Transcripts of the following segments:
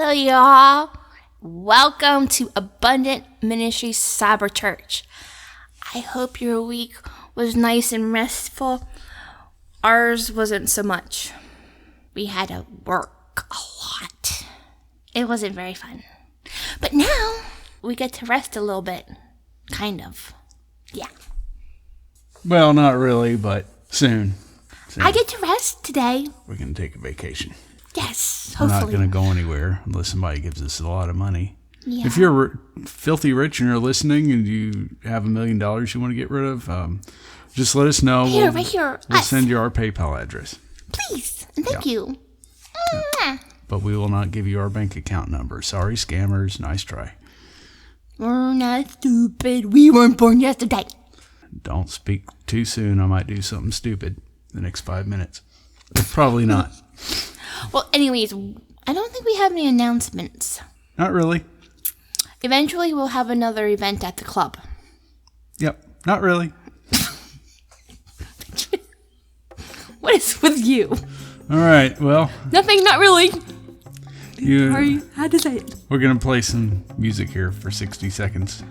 Hello, y'all. Welcome to Abundant Ministry CyberChurch. I hope your week was nice and restful. Ours wasn't so much. We had to work a lot. It wasn't very fun. But now we get to rest a little bit. Kind of. Yeah. Well, not really, but soon. I get to rest today. We're going to take a vacation. Yes, We're hopefully. not going to go anywhere unless somebody gives us a lot of money. Yeah. If you're filthy rich and you're listening and you have $1 million you want to get rid of, just let us know. Right here. We'll Us. send you our PayPal address. Please. And thank you. But we will not give you our bank account number. Sorry, scammers. Nice try. We're not stupid. We weren't born yesterday. Don't speak too soon. I might do something stupid the next 5 minutes. Probably not. Well, anyways, I don't think we have any announcements. Not really. Eventually, we'll have another event at the club. Yep. Not really. What is with you? All right. Well. Nothing, not really. You How to say it? We're going to play some music here for 60 seconds.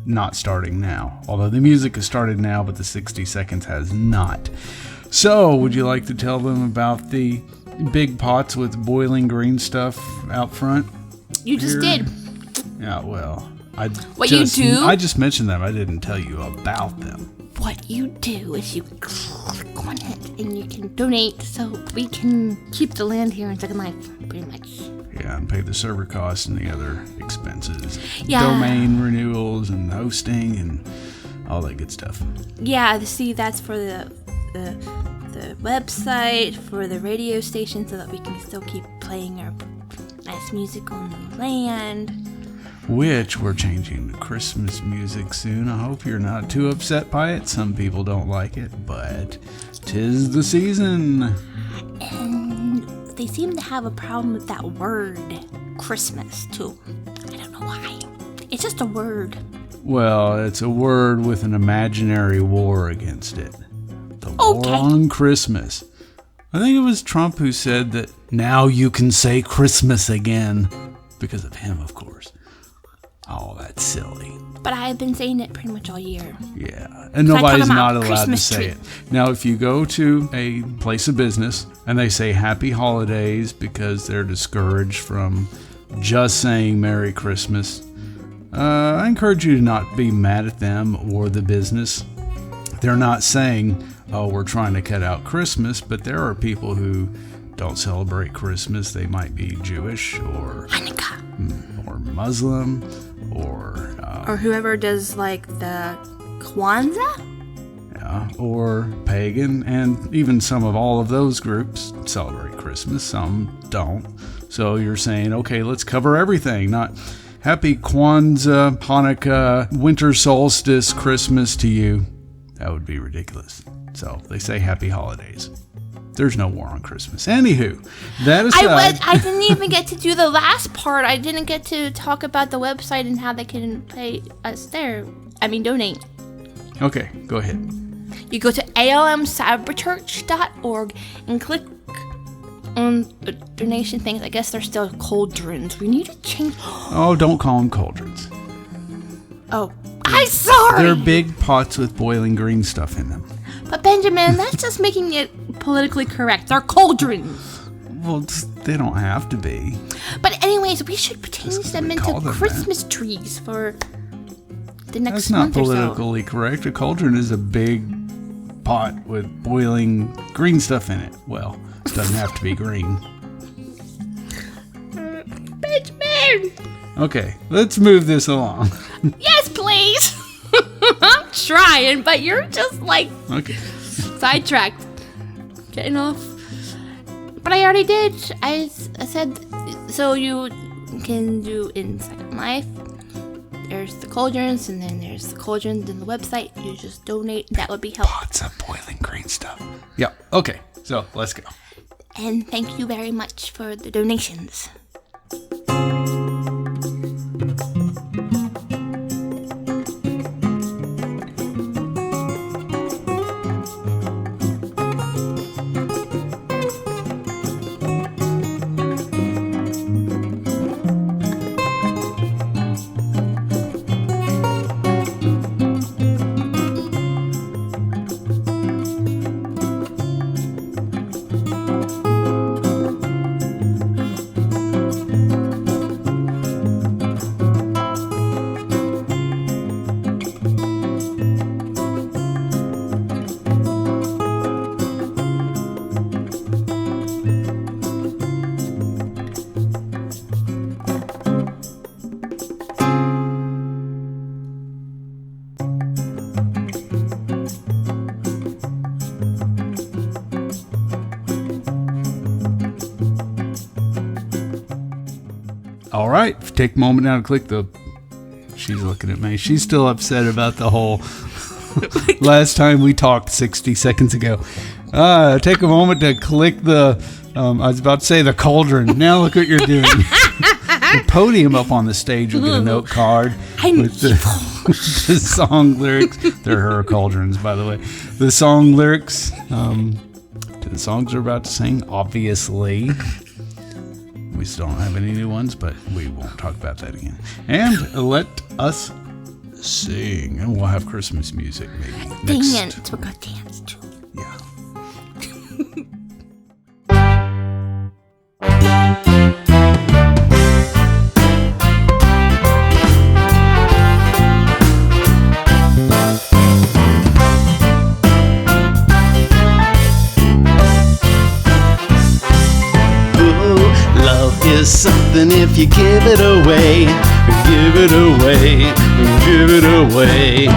Not starting now. Although the music has started now, but the 60 seconds has not. So, would you like to tell them about the big pots with boiling green stuff out front? You just did. Yeah, well, I just mentioned them. I didn't tell you about them. What you do is you click on it and you can donate so we can keep the land here in Second Life, pretty much. Yeah, and pay the server costs and the other expenses. Yeah. Domain renewals and hosting and all that good stuff. Yeah, see, that's for the website, for the radio station, so that we can still keep playing our nice music on the land. Which we're changing to Christmas music soon. I hope you're not too upset by it. Some people don't like it, but 'tis the season. And they seem to have a problem with that word, Christmas, too. I don't know why. It's just a word. Well, it's a word with an imaginary war against it. The war on Christmas. I think it was Trump who said that now you can say Christmas again. Because of him, of course. Oh, that's silly. But I've been saying it pretty much all year. Yeah, and nobody's not allowed Christmas to say tree. it. Now, if you go to a place of business and they say Happy Holidays because they're discouraged from just saying Merry Christmas, I encourage you to not be mad at them or the business. They're not saying, oh, we're trying to cut out Christmas, but there are people who don't celebrate Christmas. They might be Jewish or Hanukkah. Or Muslim or whoever does like the Kwanzaa? Yeah, or pagan, and even some of all of those groups celebrate Christmas, some don't. So you're saying, okay, let's cover everything, not Happy Kwanzaa, Hanukkah, winter solstice, Christmas to you. That would be ridiculous. So they say Happy Holidays. There's no war on Christmas. Anywho, that aside, I didn't even get to do the last part. I didn't get to talk about the website and how they can pay us there. Donate. Okay, go ahead. You go to almcyberchurch.org and click on the donation things. I guess they're still cauldrons. We need to change. Oh, don't call them cauldrons. Oh, I'm sorry. They're big pots with boiling green stuff in them. But Benjamin, that's just making it politically correct. They're cauldrons. Well, they don't have to be. But anyways, we should change them into them Christmas trees for the next That's not month or so. politically correct. A cauldron is a big pot with boiling green stuff in it. Well, it doesn't have to be green. Benjamin! Okay, let's move this along. Yes, please! I'm trying, but you're just like Okay. sidetracked. Getting off. But I already did. I said, so you can do in Second Life. There's the cauldrons, and then there's the cauldrons in the website. You just donate. That would be helpful. Pots of boiling green stuff. Yeah, okay. So, let's go. And thank you very much for the donations. All right. Take a moment now to click the... She's looking at me. She's still upset about the whole last time we talked 60 seconds ago. Take a moment to click the... I was about to say the cauldron. Now look what you're doing. The podium up on the stage will get a note card with the song lyrics. They're her cauldrons, by the way. The song lyrics to the songs we're about to sing, obviously. We still don't have any new ones, but we won't talk about that again. And let us sing. And we'll have Christmas music maybe. Dance. We're going to dance too. Yeah. Is something if you give it away, give it away, give it away.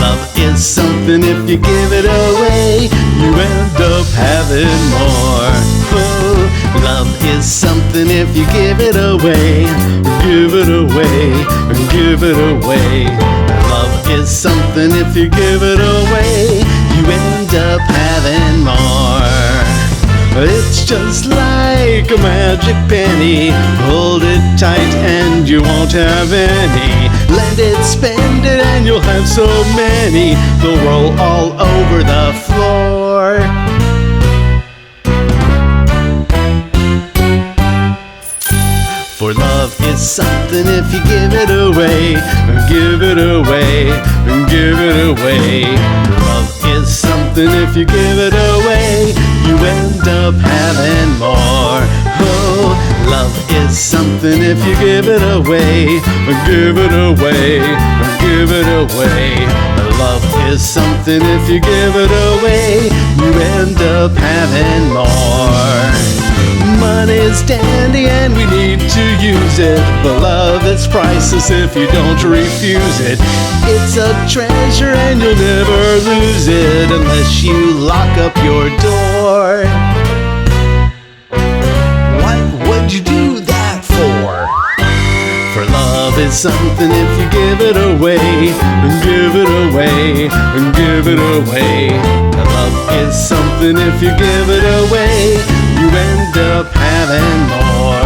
Love is something if you give it away, you end up having more. Oh, love is something if you give it away, give it away, give it away. Love is something if you give it away, you end up having more. It's just like a magic penny. Hold it tight and you won't have any. Lend it, spend it, and you'll have so many. They'll roll all over the floor. For love is something if you give it away, give it away, give it away. Love is something if you give it away, you end up having more. Oh, love is something if you give it away, give it away, give it away. Love is something if you give it away, you end up having more. Money's dandy and we need to use it, but love is priceless if you don't refuse it. It's a treasure and you'll never lose it unless you lock up your door. What would you do that for? For love is something if you give it away, give it away, give it away. Love is something if you give it away, you end up having more.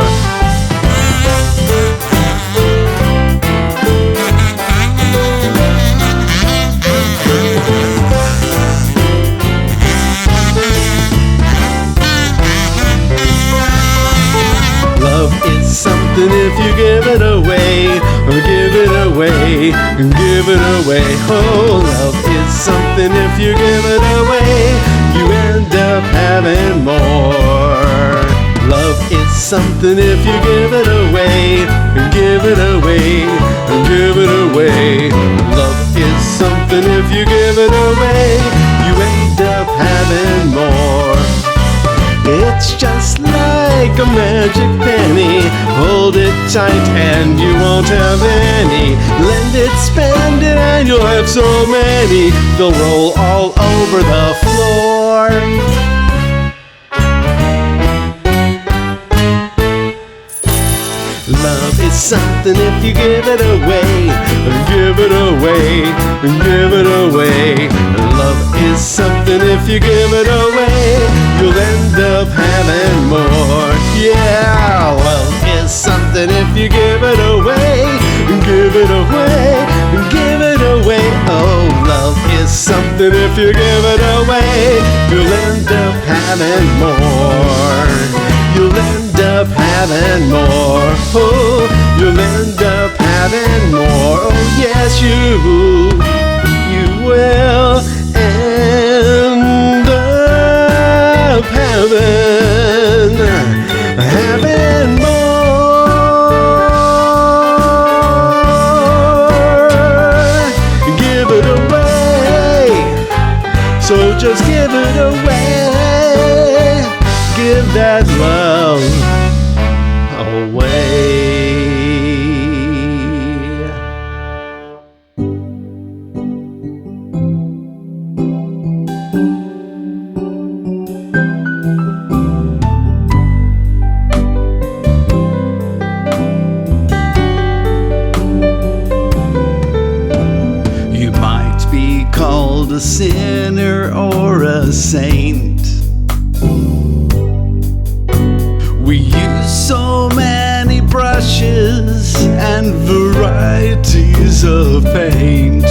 Love is something if you give it away, give it away, give it away. Oh, love is something if you give it away, you end up having more. Love is something if you give it away, give it away, give it away. Love is something if you give it away, you end up having more. It's just like a magic penny. Hold it tight and you won't have any. Lend it, spend it, and you'll have so many. They'll roll all over the floor. Love is something if you give it away, give it away, give it away. Love is something if you give it away, you'll end up having more. Yeah, love is something if you give it away, give it away, give it away. Oh, love is something if you give it away, you'll end up having more. You'll end up having more. Oh, you'll end up having more. Oh, yes, you will end up having more. Give it away. So just give it away. Give that love away. sinner or a saint. We use so many brushes and varieties of paint,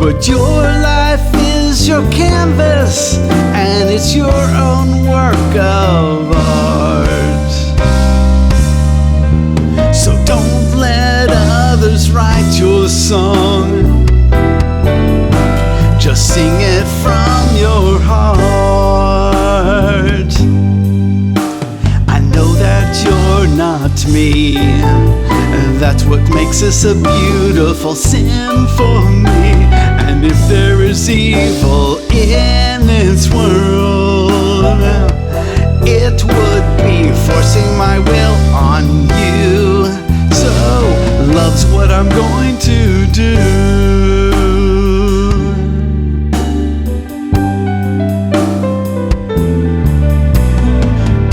but your life is your canvas and it's your own work of art. So don't let others write your song, just sing it from your heart. I know that you're not me, and that's what makes us a beautiful symphony. And if there is evil in this world, it would be forcing my will on you. So love's what I'm going to do.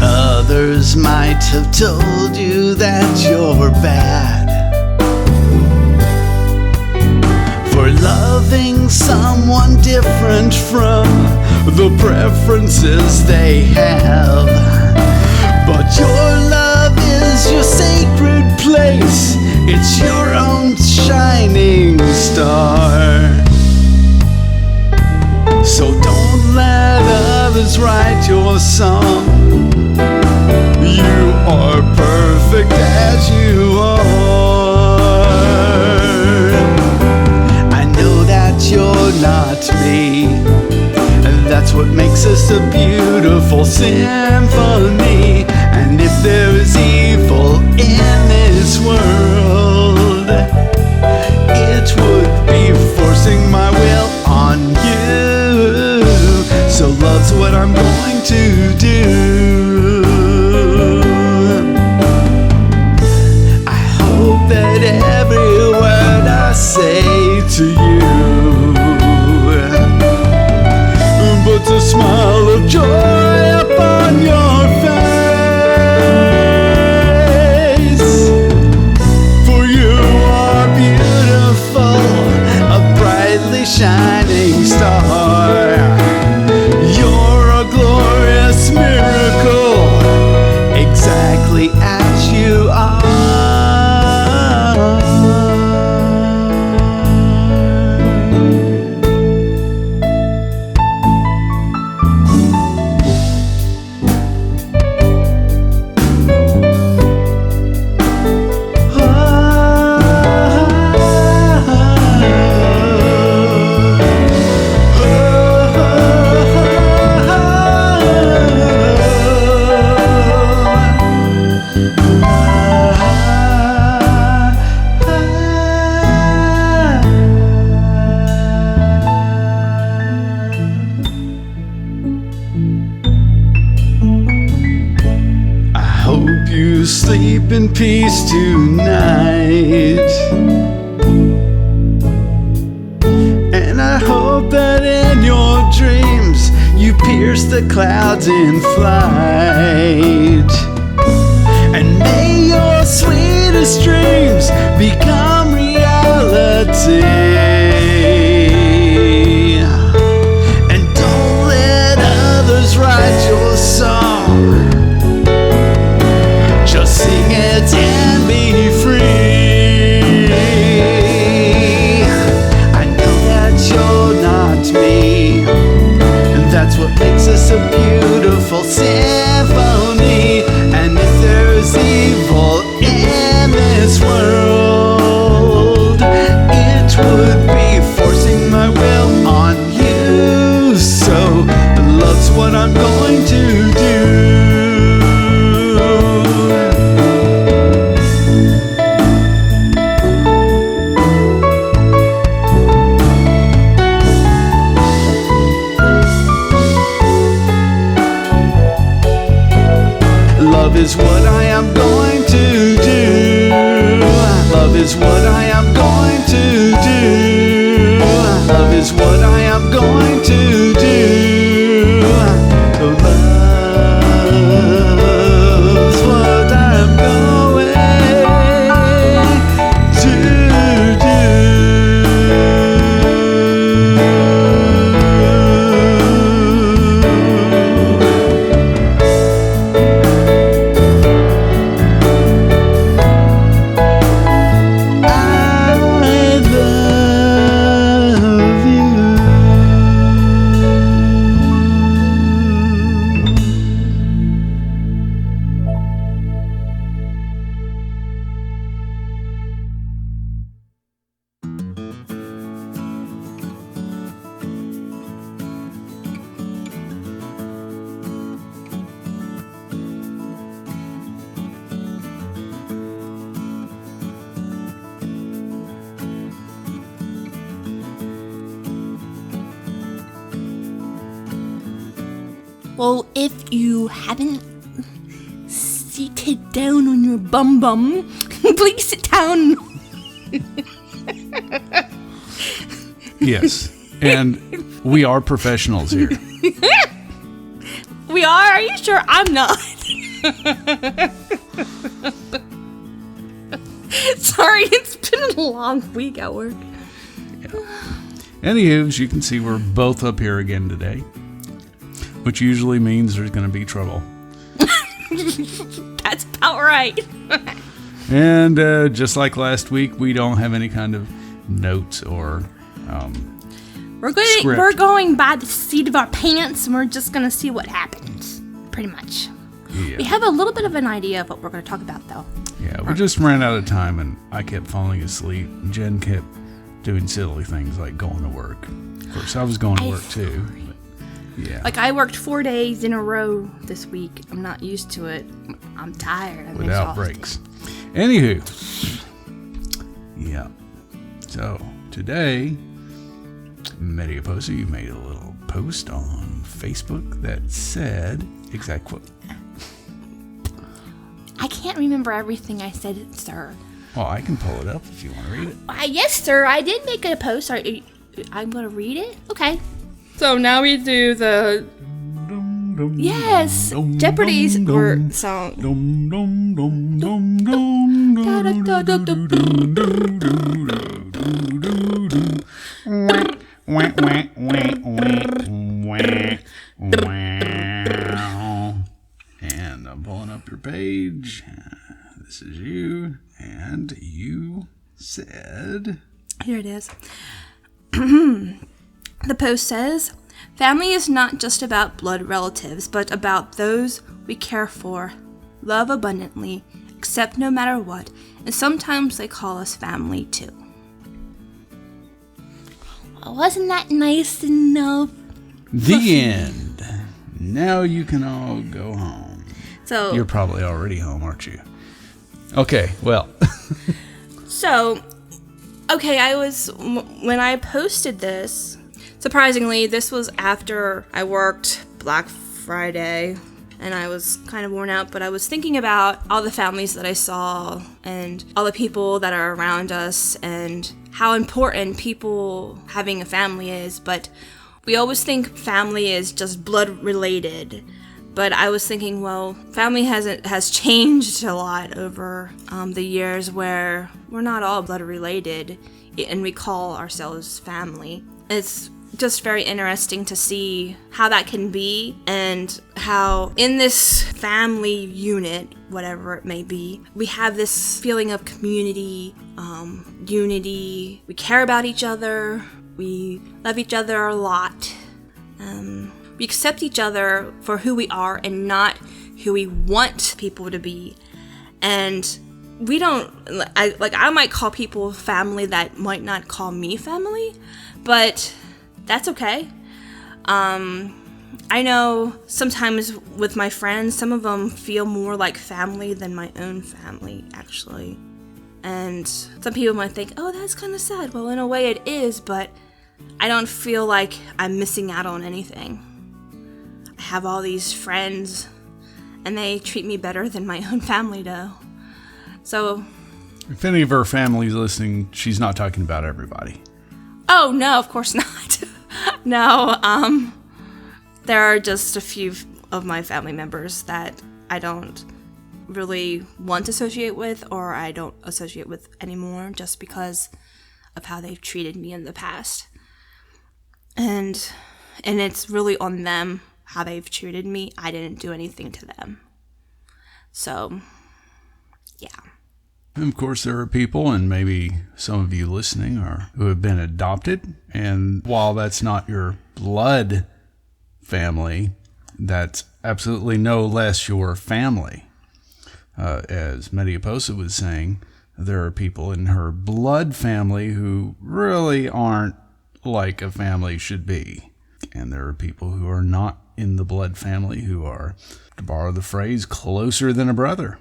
Others might have told you that you're bad for loving someone different from the preferences they have. But your love is your sacred place, it's your own shining star. So don't let others write your song. You are perfect as you are. I know that you're not me, and that's what makes us a beautiful symphony. And if there is evil in this world, it would be forcing my will on you. So love's what I'm going to do. I hope that every word I say to you puts a smile of joy upon your face. For you are beautiful, a brightly shining star. You're a glorious miracle, exactly as you are. Hope you sleep in peace tonight, and I hope that in your dreams you pierce the clouds in flight. And may your sweetest dreams become reality. And don't let others write your song, just sing it and be free. I know that you're not me, and that's what makes us a beautiful symphony. And if there's evil in this world, it would be forcing my will on you. So love's what I'm going to do. Love is what I am going to do. Love is what I am going to do. Love is what I am going to do. Love's what I'm going to do. Well, if you haven't seated down on your bum, please sit down. Yes, and we are professionals here. We are? Are you sure? I'm not. Sorry, it's been a long week at work. Yeah. Anywho, as you can see, we're both up here again today, which usually means there's going to be trouble. That's about right. And just like last week, we don't have any kind of notes or script. We're going by the seat of our pants, and we're just going to see what happens, pretty much. Yeah. We have a little bit of an idea of what we're going to talk about, though. Yeah, we just ran out of time, and I kept falling asleep. Jen kept doing silly things like going to work. Of course, I was going to work too. But yeah. Like, I worked 4 days in a row this week. I'm not used to it. I'm tired. I'm Without exhausted. breaks. Anywho. Yeah. So, today, Medioposa, you made a little post on Facebook that said, exact quote. I can't remember everything I said, sir. Well, I can pull it up if you want to read it. Yes, sir. I did make a post. I'm going to read it? Okay. So now we do the... Yes, Jeopardy's or song. And I'm pulling up your page. This is you. And you said... Here it is. The post says, family is not just about blood relatives, but about those we care for, love abundantly, accept no matter what, and sometimes they call us family too. Wasn't that nice enough? The end. Now you can all go home. So you're probably already home, aren't you? Okay, well. When I posted this, surprisingly, this was after I worked Black Friday, and I was kind of worn out, but I was thinking about all the families that I saw and all the people that are around us and how important people having a family is, but we always think family is just blood related. But I was thinking, well, family has changed a lot over the years, where we're not all blood related, and we call ourselves family. It's just very interesting to see how that can be, and how in this family unit, whatever it may be, we have this feeling of community, unity. We care about each other. We love each other a lot. We accept each other for who we are and not who we want people to be. And we don't, I might call people family that might not call me family, but that's okay. I know sometimes with my friends, some of them feel more like family than my own family, actually. And some people might think, oh, that's kind of sad. Well, in a way it is, but I don't feel like I'm missing out on anything. I have all these friends, and they treat me better than my own family do. So, if any of her family's listening, she's not talking about everybody. Oh, no, of course not. No, there are just a few of my family members that I don't really want to associate with, or I don't associate with anymore, just because of how they've treated me in the past. And it's really on them, how they've treated me. I didn't do anything to them. So, yeah. And of course, there are people, and maybe some of you listening who have been adopted. And while that's not your blood family, that's absolutely no less your family. As Medioposa was saying, there are people in her blood family who really aren't like a family should be. And there are people who are not in the blood family who are, to borrow the phrase, closer than a brother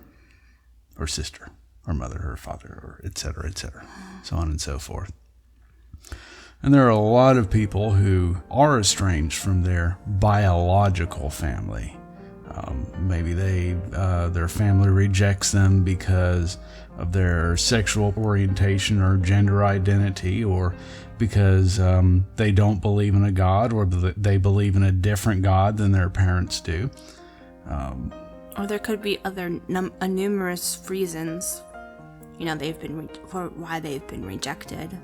or sister or mother or father or et cetera, so on and so forth. And there are a lot of people who are estranged from their biological family. Maybe their family rejects them because of their sexual orientation or gender identity, or because they don't believe in a God, or they believe in a different God than their parents do. Or there could be other numerous reasons, for why they've been rejected.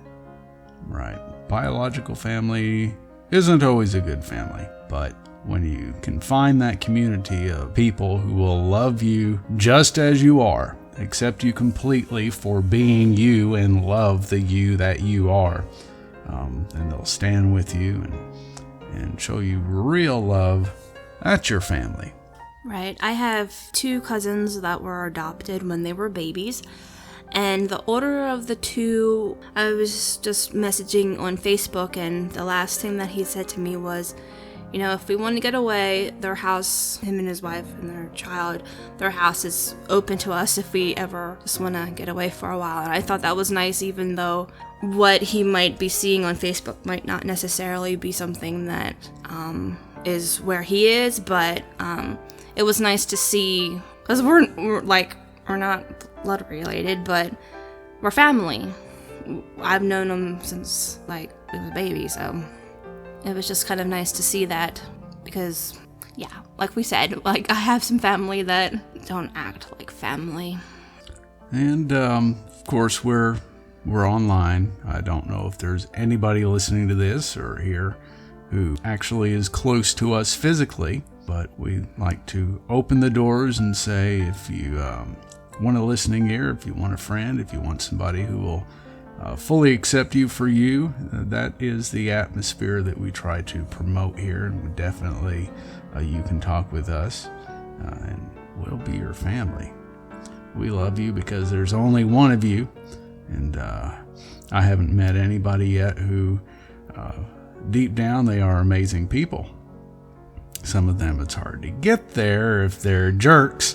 Right. Biological family isn't always a good family, but when you can find that community of people who will love you just as you are, accept you completely for being you, and love the you that you are, and they'll stand with you and show you real love, that's your family. Right. I have 2 cousins that were adopted when they were babies. And the order of the 2, I was just messaging on Facebook, and the last thing that he said to me was, if we want to get away, their house, him and his wife and their child, their house is open to us if we ever just want to get away for a while. And I thought that was nice, even though what he might be seeing on Facebook might not necessarily be something that is where he is, but it was nice to see, because we're not blood related, but we're family. I've known him since he was a baby, so it was just kind of nice to see that, because like we said, I have some family that don't act like family. And of course we're online. I don't know if there's anybody listening to this or here who actually is close to us physically, but we like to open the doors and say, if you want a listening ear, if you want a friend, if you want somebody who will fully accept you for you, that is the atmosphere that we try to promote here. And definitely you can talk with us, and we'll be your family. We love you because there's only one of you, and I haven't met anybody yet who deep down they are amazing people. Some of them it's hard to get there if they're jerks.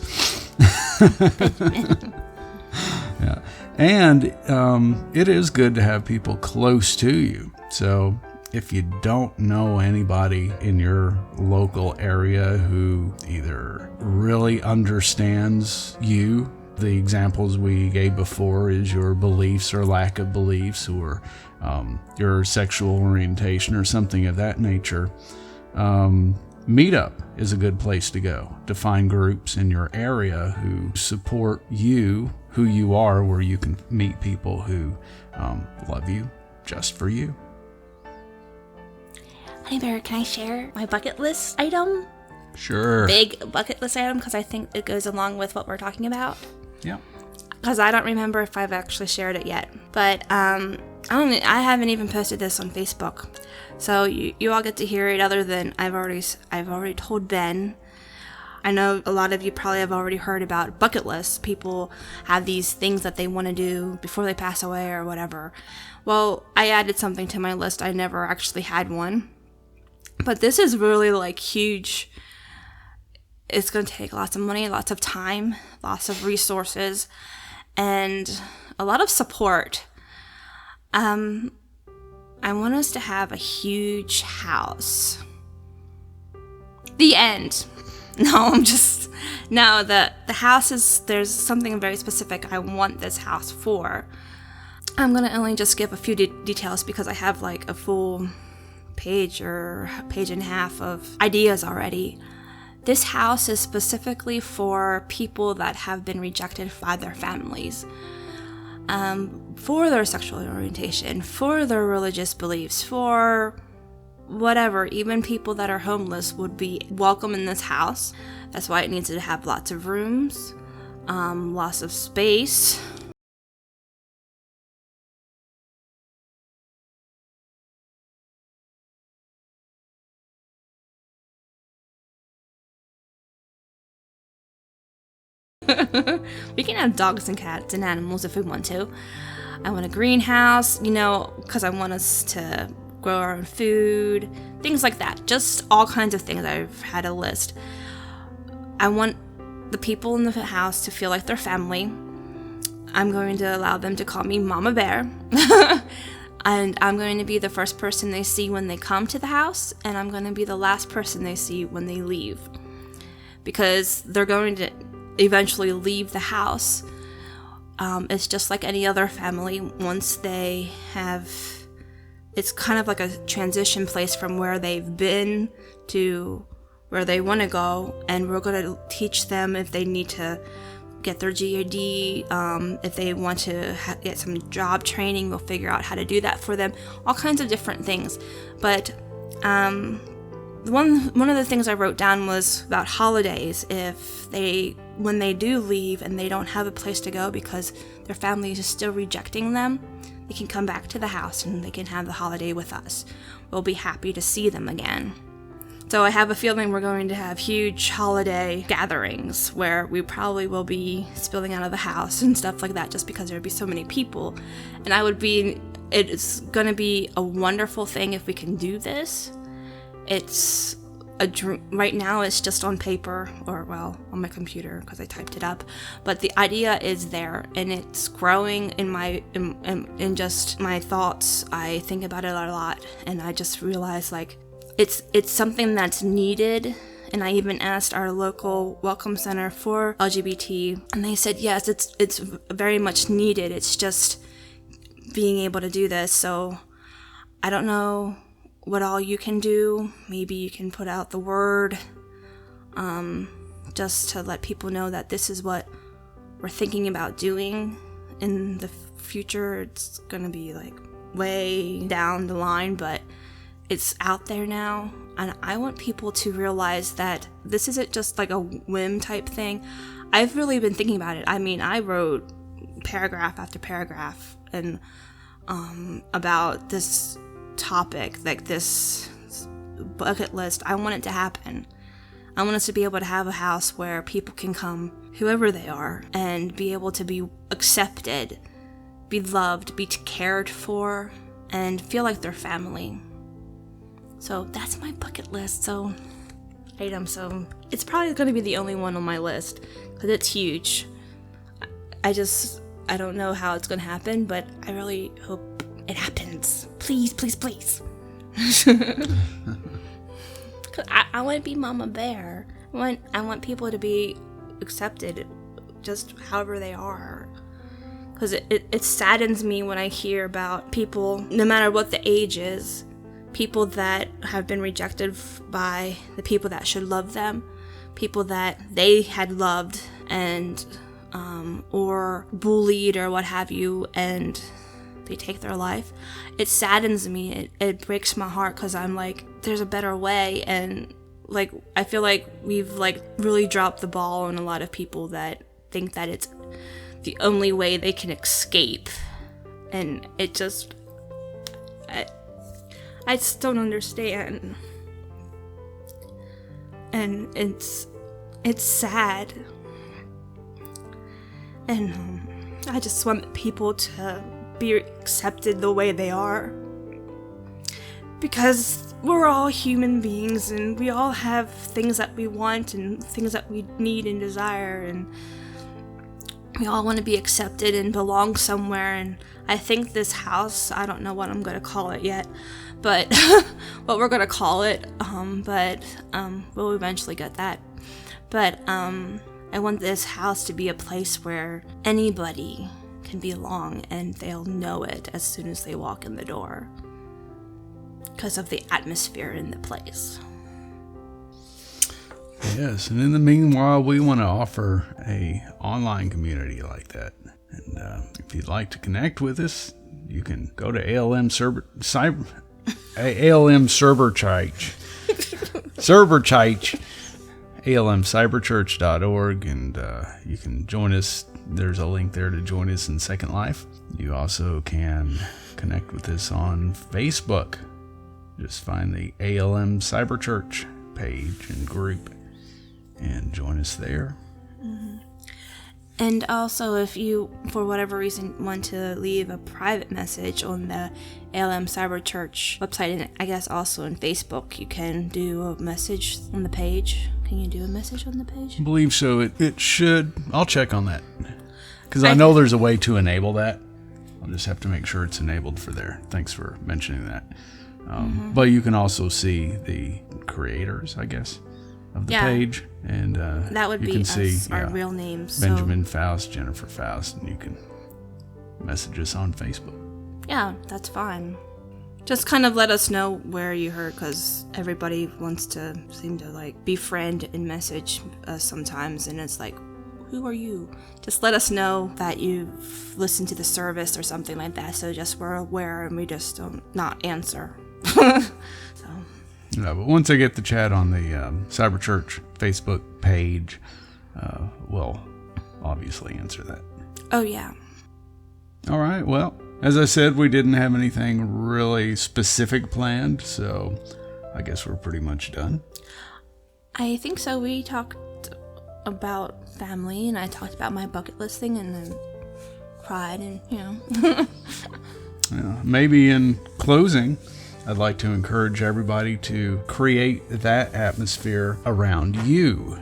Yeah. And it is good to have people close to you. So if you don't know anybody in your local area who either really understands you, the examples we gave before is your beliefs or lack of beliefs, or your sexual orientation or something of that nature, Meetup is a good place to go to find groups in your area who support you, who you are, where you can meet people who love you just for you. Honey Bear, can I share my bucket list item? Sure. Big bucket list item, because I think it goes along with what we're talking about. Yeah. Because I don't remember if I've actually shared it yet. But I haven't even posted this on Facebook. So you all get to hear it, other than I've already told Ben. I know a lot of you probably have already heard about bucket lists. People have these things that they want to do before they pass away or whatever. Well, I added something to my list. I never actually had one. But this is really huge. It's going to take lots of money, lots of time, lots of resources, and a lot of support. I want us to have a huge house. The end. The house is, there's something very specific I want this house for. I'm going to only just give a few details because I have a full page or page and a half of ideas already. This house is specifically for people that have been rejected by their families, for their sexual orientation, for their religious beliefs, for whatever. Even people that are homeless would be welcome in this house. That's why it needs to have lots of rooms, lots of space. We can have dogs and cats and animals if we want to. I want a greenhouse, because I want us to grow our own food, things like that. Just all kinds of things. I've had a list. I want the people in the house to feel like they're family. I'm going to allow them to call me Mama Bear. And I'm going to be the first person they see when they come to the house, and I'm going to be the last person they see when they leave. Because they're going to eventually leave the house. It's just like any other family. Once they have... It's kind of like a transition place from where they've been to where they want to go. And we're going to teach them if they need to get their GED, if they want to get some job training, we'll figure out how to do that for them. All kinds of different things. But one of the things I wrote down was about holidays. When they do leave and they don't have a place to go because their family is still rejecting them, they can come back to the house and they can have the holiday with us. We'll be happy to see them again. So I have a feeling we're going to have huge holiday gatherings where we probably will be spilling out of the house and stuff like that just because there would be so many people. And it's going to be a wonderful thing if we can do this. It's a dream. Right now it's just on paper on my computer because I typed it up. But the idea is there and it's growing in just my thoughts. I think about it a lot and I just realize it's something that's needed, and I even asked our local welcome center for LGBT, and they said yes, it's very much needed. It's just being able to do this. So I don't know what all you can do. Maybe you can put out the word, just to let people know that this is what we're thinking about doing in the future. It's gonna be way down the line, but it's out there now, and I want people to realize that this isn't just a whim type thing. I've really been thinking about it. I mean, I wrote paragraph after paragraph and about this topic, this bucket list. I want it to happen. I want us to be able to have a house where people can come, whoever they are, and be able to be accepted, be loved, be cared for, and feel like they're family. So that's my bucket list. So it's probably going to be the only one on my list because it's huge. I don't know how it's going to happen, but I really hope it happens. Please, please, please. Cause I want to be Mama Bear. I want people to be accepted just however they are. Because it saddens me when I hear about people, no matter what the age is, people that have been rejected by the people that should love them, people that they had loved and or bullied or what have you, and they take their life. It saddens me. It breaks my heart because I'm there's a better way, and I feel like we've really dropped the ball on a lot of people that think that it's the only way they can escape, and it just I just don't understand. And it's sad. And I just want people to be accepted the way they are. Because we're all human beings and we all have things that we want and things that we need and desire, and we all want to be accepted and belong somewhere. And I think this house, I don't know what I'm going to call it yet, but what we're going to call it, but we'll eventually get that. But I want this house to be a place where anybody can belong and they'll know it as soon as they walk in the door because of the atmosphere in the place. Yes, and in the meanwhile, we want to offer a online community like that. And if you'd like to connect with us, you can go to CyberChurch, ALMCyberChurch.org, and you can join us. There's a link there to join us in Second Life. You also can connect with us on Facebook. Just find the ALM CyberChurch page and group and join us there. Mm-hmm. And also, if you, for whatever reason, want to leave a private message on the ALM CyberChurch website, and I guess also on Facebook, you can do a message on the page. Can you do a message on the page? I believe so. It should. I'll check on that. Because I know there's a way to enable that. I'll just have to make sure it's enabled for there. Thanks for mentioning that. But you can also see the creators, I guess, of the page. And that would you be can see our real names. Benjamin Faust, Jennifer Faust, and you can message us on Facebook. Yeah, that's fine. Just kind of let us know where you heard, because everybody wants to seem to like befriend and message us sometimes, and it's like, who are you? Just let us know that you've listened to the service or something like that, so just we're aware and we just don't not answer. So. Yeah, but once I get the chat on the CyberChurch Facebook page, we'll obviously answer that. Oh, yeah. All right, well, as I said, we didn't have anything really specific planned, so I guess we're pretty much done. I think so. We talked about family, and I talked about my bucket list thing, and then cried, and, Maybe in closing, I'd like to encourage everybody to create that atmosphere around you.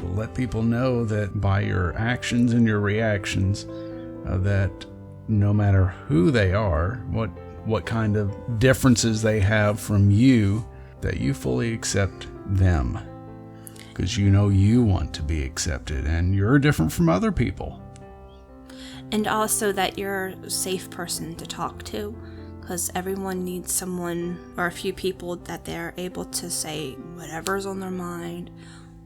Let people know that by your actions and your reactions, that no matter who they are, what kind of differences they have from you, that you fully accept them. Because you want to be accepted, and you're different from other people. And also that you're a safe person to talk to, because everyone needs someone or a few people that they're able to say whatever's on their mind,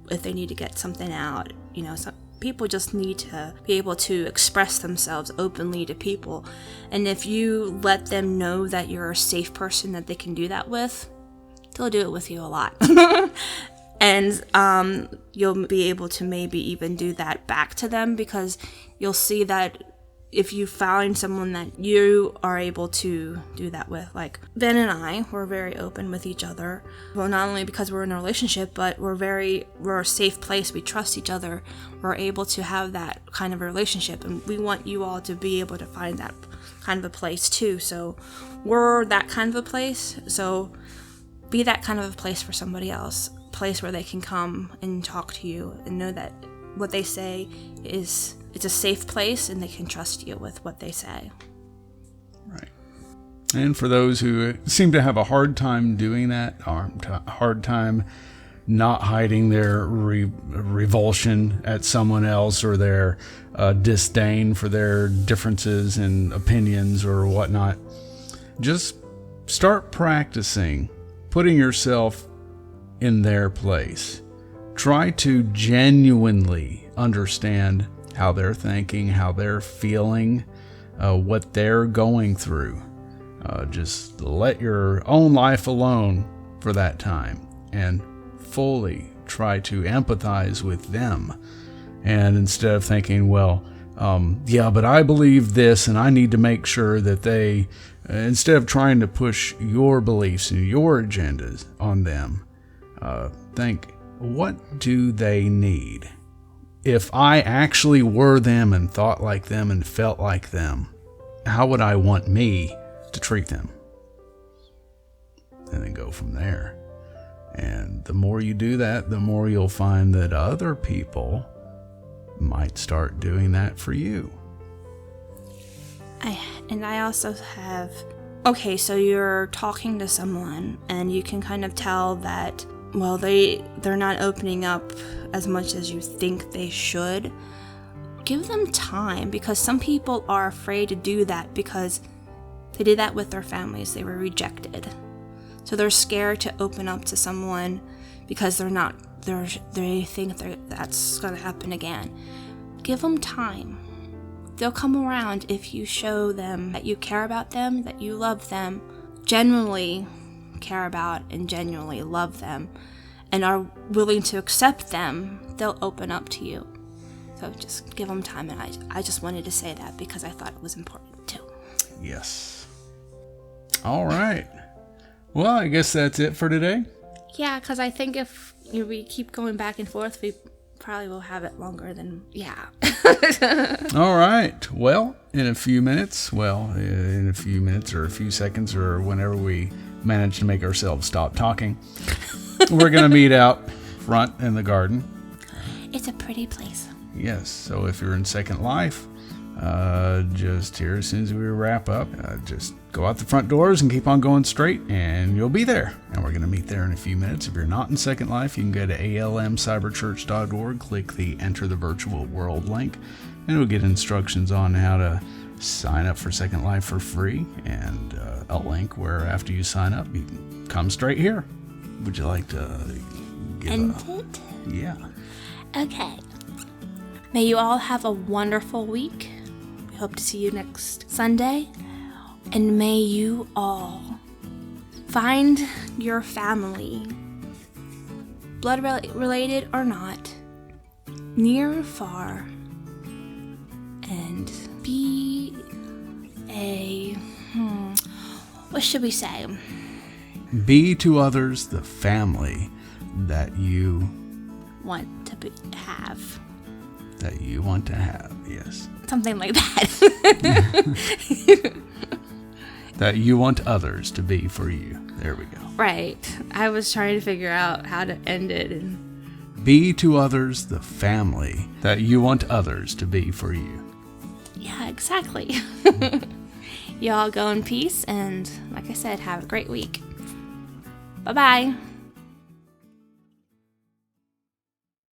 if they need to get something out. Some people just need to be able to express themselves openly to people. And if you let them know that you're a safe person that they can do that with, they'll do it with you a lot. And you'll be able to maybe even do that back to them, because you'll see that if you find someone that you are able to do that with, like Ben and I, we're very open with each other. Well, not only because we're in a relationship, but we're a safe place. We trust each other. We're able to have that kind of a relationship, and we want you all to be able to find that kind of a place too. So we're that kind of a place. So be that kind of a place for somebody else. Place where they can come and talk to you and know that what they say it's a safe place, and they can trust you with what they say. Right. And for those who seem to have a hard time doing that, hard time not hiding their revulsion at someone else, or their disdain for their differences in opinions or whatnot, just start practicing putting yourself in their place. Try to genuinely understand how they're thinking, how they're feeling, what they're going through. Just let your own life alone for that time and fully try to empathize with them. And instead of thinking, but I believe this and I need to make sure that they, instead of trying to push your beliefs and your agendas on them, think, what do they need? If I actually were them and thought like them and felt like them, how would I want me to treat them? And then go from there. And the more you do that, the more you'll find that other people might start doing that for you. I also have, so you're talking to someone and you can kind of tell that, they're not opening up as much as you think they should. Give them time, because some people are afraid to do that because they did that with their families. They were rejected. So they're scared to open up to someone because they think that's going to happen again. Give them time. They'll come around if you show them that you care about them, that you love them, genuinely care about and genuinely love them, and are willing to accept them. They'll open up to you. So just give them time, and I just wanted to say that because I thought it was important too. Yes. All right. Well, I guess that's it for today. Yeah, because I think if we keep going back and forth, we probably will have it longer than, All right. Well, in a few minutes or a few seconds, or whenever we manage to make ourselves stop talking, we're going to meet out front in the garden. It's a pretty place. Yes. So if you're in Second Life, just here as soon as we wrap up. Just go out the front doors and keep on going straight, and you'll be there. And we're going to meet there in a few minutes. If you're not in Second Life, you can go to almcyberchurch.org, click the Enter the Virtual World link, and it'll get instructions on how to sign up for Second Life for free, and a link where after you sign up, you can come straight here. Would you like to End it? Yeah. Okay. May you all have a wonderful week. We hope to see you next Sunday. And may you all find your family, blood related or not, near and far, and be what should we say? Be to others the family that you Want to have. That you want to have, yes. Something like that. That you want others to be for you. There we go. Right. I was trying to figure out how to end it. And be to others the family that you want others to be for you. yeah, exactly. Y'all go in peace, and like I said, have a great week. Bye-bye.